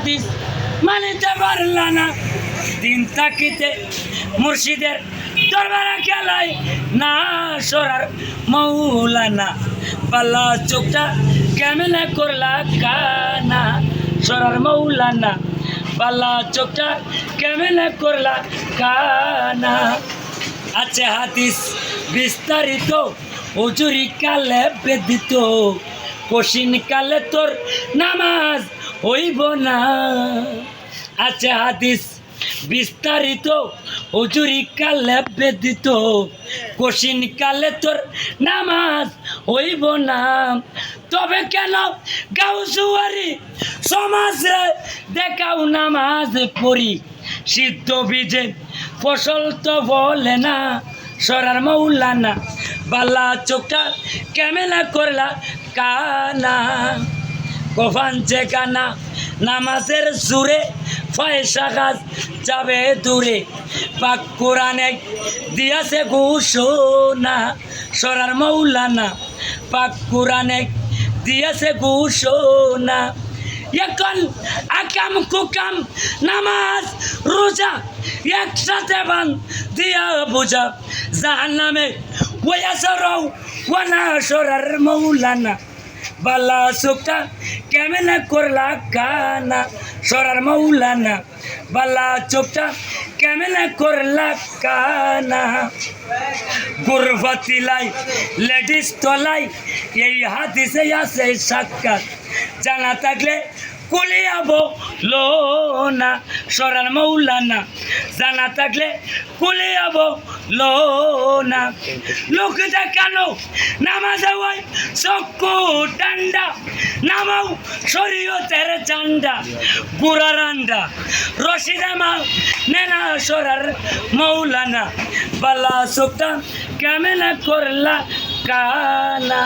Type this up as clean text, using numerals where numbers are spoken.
হাদিস মানিতে পারলা না দিন তাকিতে মুর্শিদের দরবারে গেলাই না সরার মৌলানা পাল্লা চোখটা কেমনে করলা কানা সরার মৌলানা পাল্লা চোখটা কেমনে করলা কানা আছে হাদিস বিস্তারিত হুজুরি কালে বেদিত কশিন কালে তোর নামাজ হইব না আছে হাদিস বিস্তারিত হুজুরি কালে বেদিত কশিন কালে তোর নামাজ হইব না তবে কেন গাউসুয়ারি সমাজে দেখাও নামাজ পড়ি সিদ্ধ বীজে ফসল তো বলে না সরার মৌলানা বাল্লা চোখটা কেমেলা করলা কানা কফানছে কানা নামাজের সুরে পয়সা গাছ যাবে দূরে পাক কোরআনে দিয়াছে ঘোষণা সরার মৌলানা পাক কোরআনে দিয়াছে ঘোষণা এখন আকাম কুকাম নামাজ রোজা একসাথে বান দিয়া বুঝা জাহান্নামে ওয়া সরাও ওয়ানা সরার মৌলানা বালা চোখটা কেমনে করলা কানা সরার মৌলানা বালা চোখটা কেমনে করলা কানা গুরফতি লাই লেডিস তলাই এই হাদিসে আছে সাক্ষাৎ জানা থাকলে কুলিয়াবো লোনা সরার মৌলানা জানা থাকলে কুলিয়াবো লোনা লোক দেখানো নামাজে ওই চক্ষু ডান্ডা নামাও শরীয়তের চান্ডা গুড়ার আন্ডা রশিদা মা নেনা সরার মৌলানা বালা চোখটা কেমনে করলা কানা।